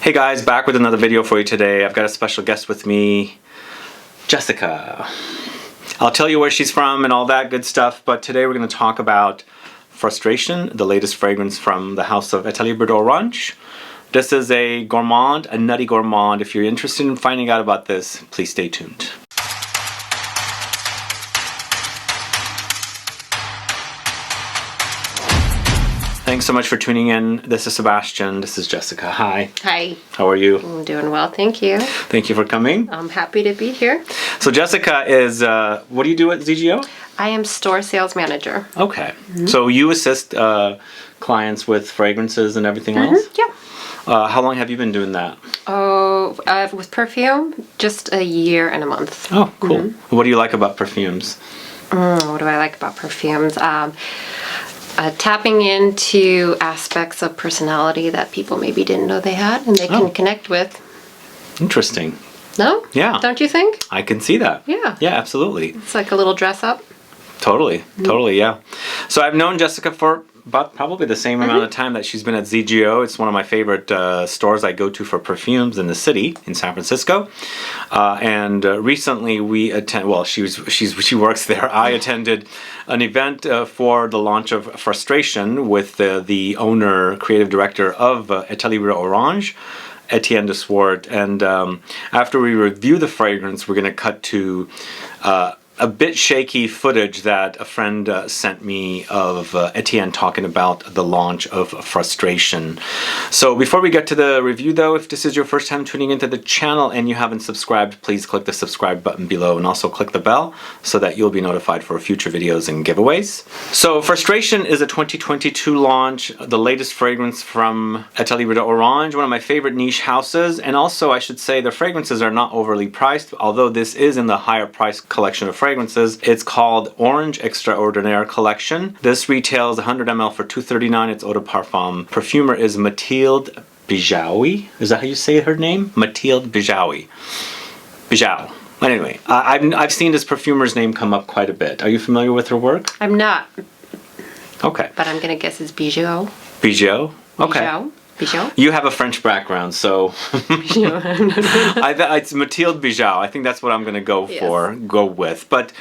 Hey guys, back with another video for you today. I've got a special guest with me, Jessica. I'll tell you where she's from and all that good stuff, but today we're going to talk about Frustration, the latest fragrance from the house of Etat Libre d'Orange. This is a gourmand, a nutty gourmand. If you're interested in finding out about this, please stay tuned. Thanks so much for tuning in. This is Sebastian. This is Jessica. Hi. Hi. How are you? I'm doing well, thank you. Thank you for coming. I'm happy to be here. So Jessica is, what do you do at ZGO? I am store sales manager. Okay. So you assist clients with fragrances and everything else? Yeah. How long have you been doing that? Oh, with perfume, just a year and a month. Oh, cool. What do you like about perfumes? What do I like about perfumes? Tapping into aspects of personality that people maybe didn't know they had and they can connect with. Interesting. No? Yeah. Don't you think? I can see that. Yeah. Yeah, absolutely. It's like a little dress up. Totally. Totally, yeah. So I've known Jessica for about probably the same amount of time that she's been at ZGO. It's one of my favorite stores I go to for perfumes in the city in San Francisco. And recently we attend. Well, she works there. I attended an event for the launch of Frustration with the owner, creative director of Etat Libre Orange, Etienne De Swardt. And after we review the fragrance, we're going to cut to a bit shaky footage that a friend sent me of Etienne talking about the launch of Frustration. So before we get to the review though, if this is your first time tuning into the channel and you haven't subscribed, please click the subscribe button below and also click the bell so that you'll be notified for future videos and giveaways. So Frustration is a 2022 launch, the latest fragrance from Etat Libre d'Orange, one of my favorite niche houses, and also I should say the fragrances are not overly priced, although this is in the higher price collection of fragrances. It's called Orange Extraordinaire Collection. This retails 100 ml for $2.39. It's Eau De Parfum. Perfumer is Mathilde Bijaoui. Is that how you say her name? Mathilde Bijaoui. Bijou. Anyway, I've seen this perfumer's name come up quite a bit. Are you familiar with her work? I'm not. Okay. But I'm going to guess it's Bijou. Bijou? Okay. Bijou? Bijou? You have a French background, so it's Mathilde Bijou. I think that's what I'm going to go with. But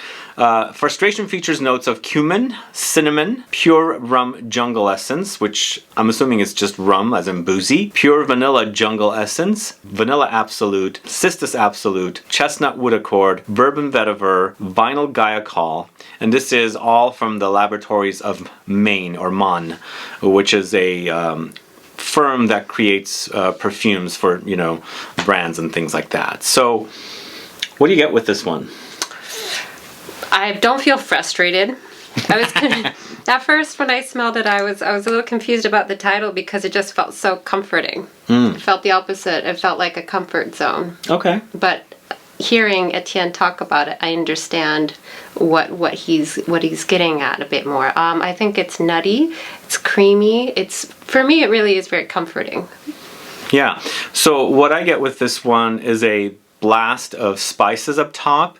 Frustration features notes of cumin, cinnamon, pure rum jungle essence, which I'm assuming is just rum, as in Boozy, pure vanilla jungle essence, vanilla absolute, Ciste absolute, chestnut wood accord, bourbon vetiver, vinyl Gaiacol, and this is all from the laboratories of Maine, or Mon, which is a firm that creates perfumes for, you know, brands and things like that. So what do you get with this one? I don't feel frustrated. At first when I smelled it, I was a little confused about the title because it just felt so comforting. It felt the opposite. It felt like a comfort zone. Okay. But hearing Etienne talk about it, I understand what he's getting at a bit more. I think it's nutty, it's creamy. For me, it really is very comforting. Yeah. So what I get with this one is a blast of spices up top,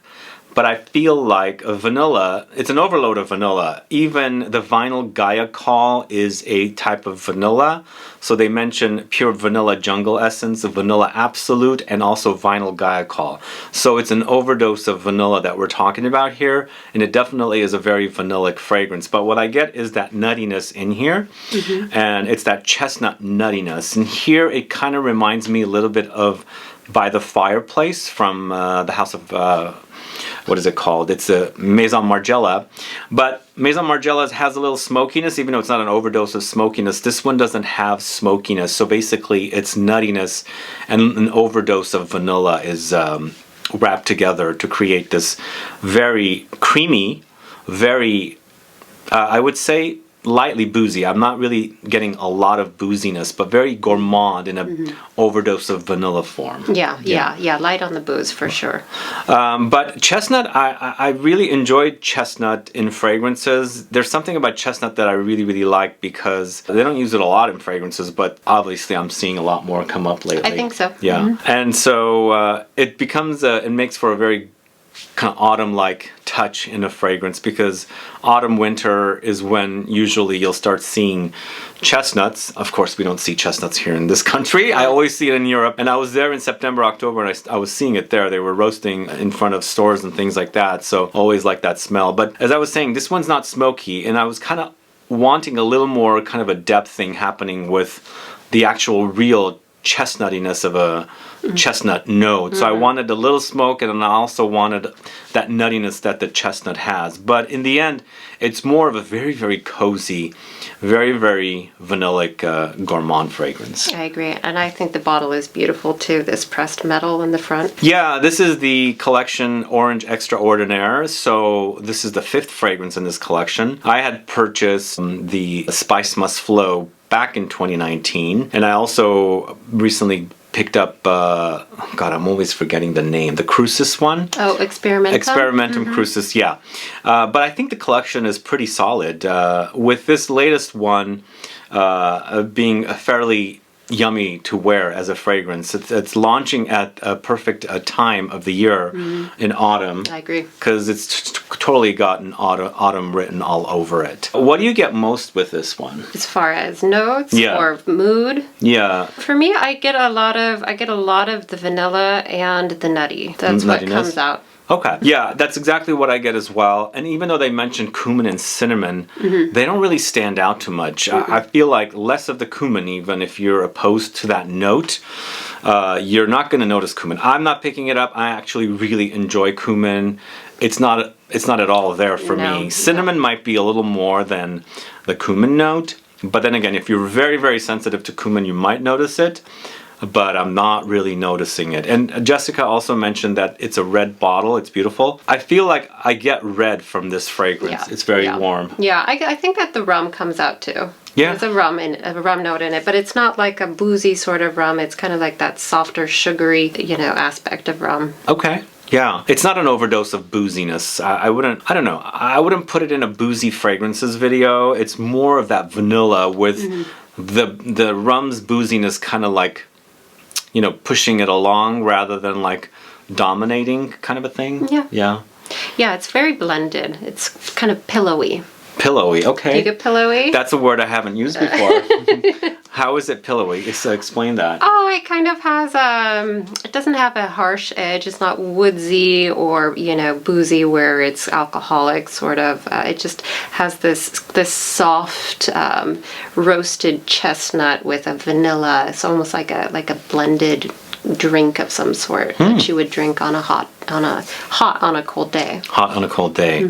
but I feel like a vanilla. It's an overload of vanilla. Even the vinyl Gaiacol is a type of vanilla. So they mention pure vanilla jungle essence, vanilla absolute, and also vinyl Gaiacol. So it's an overdose of vanilla that we're talking about here, and it definitely is a very vanillic fragrance. But what I get is that nuttiness in here, and it's that chestnut nuttiness. And here it kind of reminds me a little bit of By the Fireplace from the house of what is it called? It's a Maison Margiela. But Maison Margiela has a little smokiness, even though it's not an overdose of smokiness. This one doesn't have smokiness. So basically it's nuttiness and an overdose of vanilla is wrapped together to create this very creamy, very, I would say, lightly boozy. I'm not really getting a lot of booziness, but very gourmand in a overdose of vanilla form. Yeah, light on the booze for sure. But chestnut, I really enjoyed chestnut in fragrances. There's something about chestnut that I really like because they don't use it a lot in fragrances, but obviously I'm seeing a lot more come up lately. I think so. Yeah, and so it becomes, it makes for a very kind of autumn-like touch in a fragrance, because autumn winter is when usually you'll start seeing chestnuts. Of course, we don't see chestnuts here in this country. I always see it in Europe, and I was there in September, October, and I was seeing it there. They were roasting in front of stores and things like that, so always like that smell. But as I was saying, this one's not smoky, and I was kind of wanting a little more kind of a depth thing happening with the actual real chestnuttiness of a chestnut note. So I wanted a little smoke, and then I also wanted that nuttiness that the chestnut has. But in the end, it's more of a very, very cozy, very, very vanillic gourmand fragrance. I agree. And I think the bottle is beautiful too, this pressed metal in the front. Yeah, this is the collection Orange Extraordinaire. So this is the 5th fragrance in this collection. I had purchased the Spice Must Flow back in 2019, and I also recently picked up God, I'm always forgetting the name, the Crucis one. Oh, Experimentum Crucis, yeah. But I think the collection is pretty solid, with this latest one being a fairly yummy to wear as a fragrance. It's launching at a perfect time of the year in autumn. I agree. Because it's totally gotten autumn written all over it. What do you get most with this one? As far as notes Yeah. or mood? Yeah. For me, I get a lot of the vanilla and the nutty. That's what Nuttiness? comes out. Okay. Yeah, that's exactly what I get as well. And even though they mentioned cumin and cinnamon, they don't really stand out too much. I feel like less of the cumin, even if you're opposed to that note, you're not going to notice cumin. I'm not picking it up. I actually really enjoy cumin. It's not at all there for me. Cinnamon might be a little more than the cumin note. But then again, if you're very, very sensitive to cumin, you might notice it. But I'm not really noticing it. And Jessica also mentioned that it's a red bottle. It's beautiful. I feel like I get red from this fragrance. Yeah. It's very warm. Yeah, I think that the rum comes out too. Yeah. There's a rum note in it, but it's not like a boozy sort of rum. It's kind of like that softer, sugary, aspect of rum. Okay. Yeah, it's not an overdose of booziness. I wouldn't put it in a boozy fragrances video. It's more of that vanilla with the rum's booziness kind of like, pushing it along rather than like dominating kind of a thing. Yeah. Yeah. Yeah, it's very blended. It's kind of pillowy. Pillowy, okay. Do you get pillowy? That's a word I haven't used before. How is it pillowy? Explain that. Oh, it kind of has it doesn't have a harsh edge. It's not woodsy or, boozy where it's alcoholic sort of. It just has this soft roasted chestnut with a vanilla. It's almost like a blended drink of some sort that you would drink on a cold day. Hot on a cold day.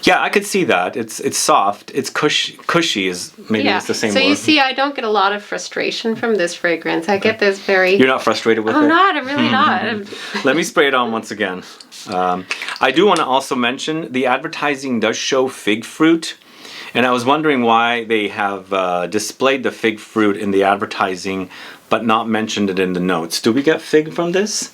Yeah, I could see that. It's soft. It's cushy is maybe it's the same so word. you see, I don't get a lot of frustration from this fragrance. I get this very... You're not frustrated with it? I'm not. I'm really not. Let me spray it on once again. I do want to also mention the advertising does show fig fruit. And I was wondering why they have displayed the fig fruit in the advertising but not mentioned it in the notes. Do we get fig from this?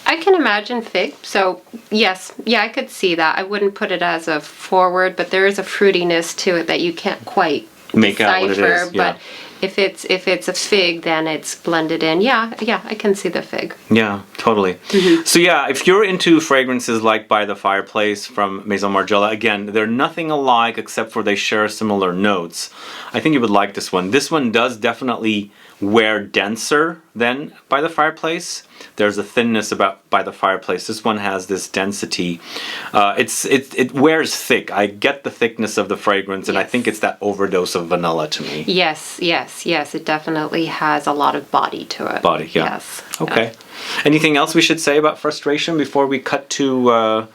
I can imagine fig. So, yes. Yeah, I could see that. I wouldn't put it as a forward, but there is a fruitiness to it that you can't quite make out what it is. Yeah. But if it's a fig, then it's blended in. Yeah, I can see the fig. Yeah, totally. So yeah, if you're into fragrances like By the Fireplace from Maison Margiela, again, they're nothing alike except for they share similar notes. I think you would like this one. This one does definitely wear denser than By the Fireplace. There's a thinness about By the Fireplace. This one has this density. It wears thick. I get the thickness of the fragrance, and I think it's that overdose of vanilla to me. Yes. It definitely has a lot of body to it. Body, yeah. Yes. Okay. Anything else we should say about frustration before we cut to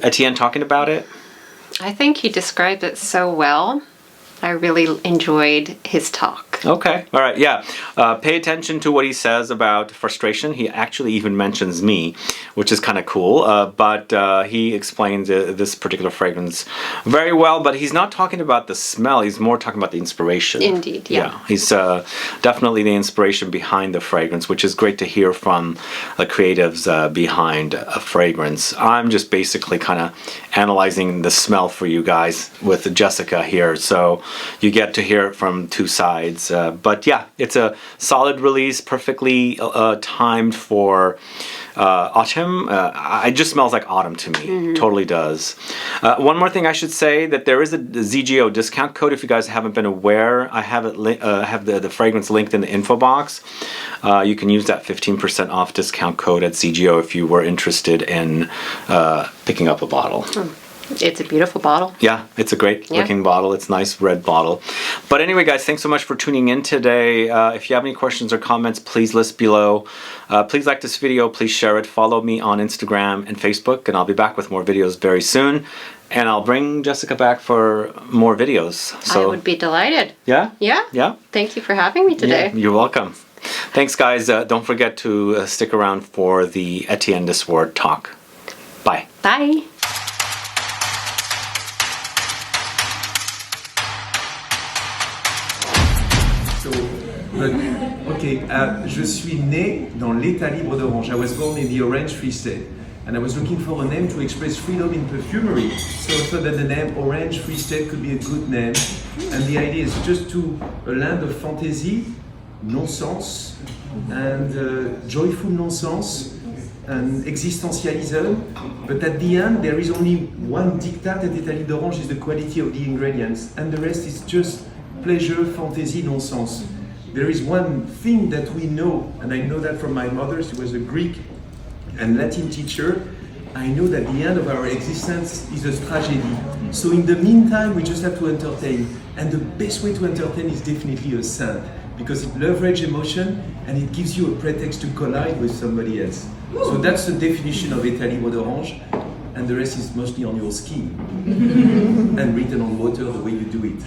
Etienne talking about it? I think he described it so well. I really enjoyed his talk. Okay. All right. Yeah. Pay attention to what he says about frustration. He actually even mentions me, which is kind of cool. But he explains this particular fragrance very well. But he's not talking about the smell. He's more talking about the inspiration. Indeed. Yeah. He's definitely the inspiration behind the fragrance, which is great to hear from the creatives behind a fragrance. I'm just basically kind of analyzing the smell for you guys with Jessica here. So you get to hear it from two sides. But yeah, it's a solid release, perfectly timed for autumn. It just smells like autumn to me. Totally does. One more thing I should say, that there is a ZGO discount code. If you guys haven't been aware, I have it have the fragrance linked in the info box. You can use that 15% off discount code at ZGO if you were interested in picking up a bottle. It's a beautiful bottle. Yeah, it's a great looking bottle. It's a nice red bottle. But anyway, guys, thanks so much for tuning in today. If you have any questions or comments, please list below. Please like this video. Please share it. Follow me on Instagram and Facebook, and I'll be back with more videos very soon. And I'll bring Jessica back for more videos. So I would be delighted. Yeah? Yeah. Yeah. Thank you for having me today. Yeah, you're welcome. Thanks, guys. Don't forget to stick around for the Etienne De Swardt talk. Bye. Bye. Je suis né dans l'État Libre d'Orange. I was born in the Orange Free State. And I was looking for a name to express freedom in perfumery. So I thought that the name Orange Free State could be a good name. And the idea is just to a land of fantasy, nonsense, and joyful nonsense, and existentialism. But at the end, there is only one diktat at Etat Libre d'Orange, is the quality of the ingredients. And the rest is just pleasure, fantasy, nonsense. There is one thing that we know, and I know that from my mother. She was a Greek and Latin teacher. I know that the end of our existence is a tragedy. So in the meantime, we just have to entertain. And the best way to entertain is definitely a scent, because it leverages emotion and it gives you a pretext to collide with somebody else. So that's the definition of Etat Libre d'Orange, and the rest is mostly on your skin and written on water the way you do it.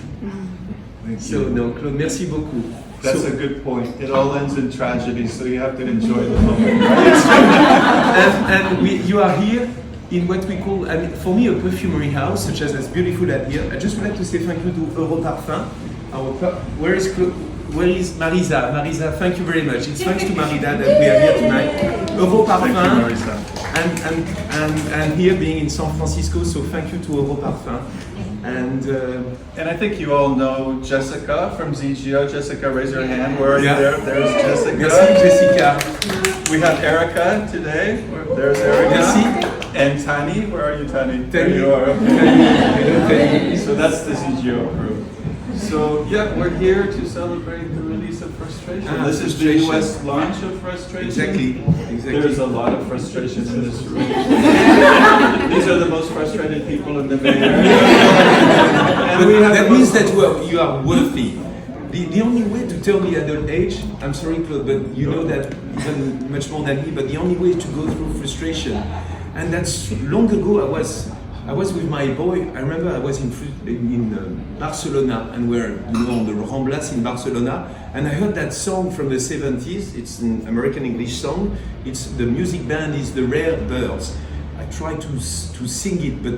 So no, Claude, merci beaucoup. That's a good point. It all ends in tragedy, so you have to enjoy the moment, right? You are here in what we call, I mean, for me, a perfumery house, such as beautiful as here. I just would like to say thank you to Eau De Parfum. Where is Marisa? Marisa, thank you very much. It's thanks to Marida that we are here tonight. Eau De Parfum, and here being in San Francisco, so thank you to Eau De Parfum. And I think you all know Jessica from ZGO. Jessica, raise your hand. Where are you there? There's Jessica. Merci, Jessica. We have Erica today. There's Erica. Merci. And Tani. Where are you, Tani? There Tani. you are. Tani. So that's the ZGO crew. So yeah, we're here to celebrate the release of Frustration. This is the US launch of Frustration. Exactly. There's a lot of frustration in this room. These are the most frustrated people in the Bay Area. But that means that you are worthy. The only way to tell the adult age, I'm sorry, Claude, but you know that even much more than me, but the only way is to go through frustration. And that's long ago. I was with my boy. I remember I was in Barcelona, and we're on the Ramblas in Barcelona, and I heard that song from the 70s. It's an American English song. The music band is the Rare Birds. I tried to sing it, but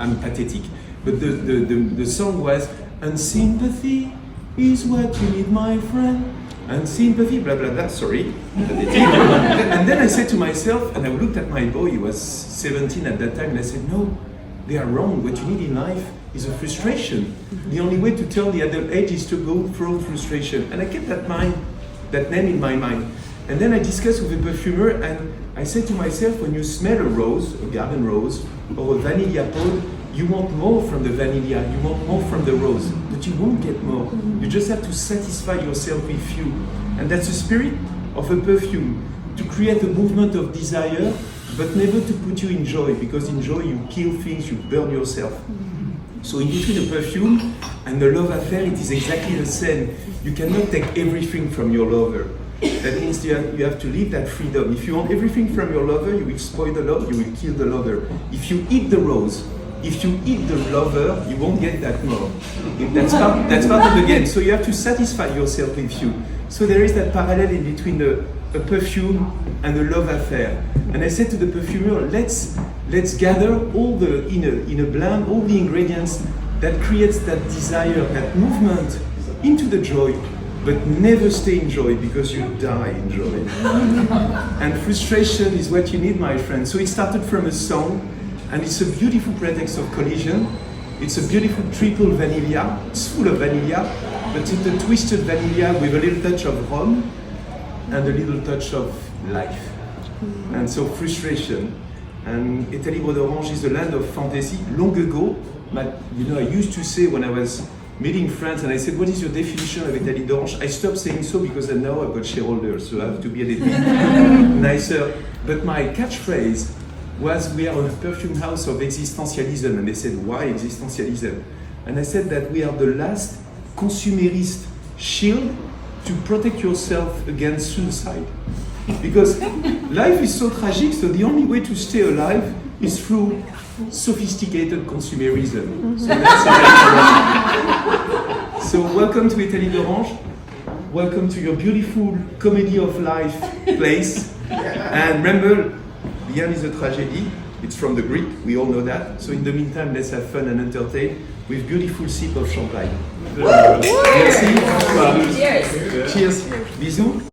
I'm pathetic. But the song was, and sympathy is what you need, my friend. And sympathy, blah blah blah. Sorry, pathetic. And then I said to myself, and I looked at my boy. He was 17 at that time, and I said, no, they are wrong. What you need in life is a frustration. The only way to tell the adult age is to go through frustration. And I kept that name in my mind. And then I discussed with a perfumer, and I said to myself, when you smell a rose, a garden rose, or a vanilla pod, you want more from the vanilla, you want more from the rose, but you won't get more. You just have to satisfy yourself with few. And that's the spirit of a perfume, to create a movement of desire, but never to put you in joy, because in joy you kill things, you burn yourself. So in between a perfume and the love affair, it is exactly the same. You cannot take everything from your lover. That means you have to leave that freedom. If you want everything from your lover, you will spoil the love, you will kill the lover. If you eat the rose, if you eat the lover, you won't get that more. That's part of the game. So you have to satisfy yourself with you. So there is that parallel in between a perfume and a love affair. And I said to the perfumer, let's gather all in a blend all the ingredients that creates that desire, that movement into the joy, but never stay in joy, because you die in joy. And frustration is what you need, my friend. So it started from a song, and it's a beautiful pretext of collision. It's a beautiful triple vanilla. It's full of vanilla, but it's a twisted vanilla with a little touch of Rhum and a little touch of life. And so frustration. And Etat Libre d'Orange is the land of fantasy. Long ago, I used to say when I was meeting friends and I said, what is your definition of Etat Libre d'Orange? I stopped saying so because now I've got shareholders, so I have to be a little bit nicer. But my catchphrase was, we are a perfume house of existentialism. And they said, why existentialism? And I said that we are the last consumerist shield to protect yourself against suicide. Because life is so tragic, so the only way to stay alive is through sophisticated consumerism. So that's it. So welcome to Etat Libre d'Orange. Welcome to your beautiful comedy of life place. And remember, the end is a tragedy. It's from the Greek, we all know that. So in the meantime, let's have fun and entertain with beautiful sip of champagne. Merci. Cheers. Cheers. Bisous.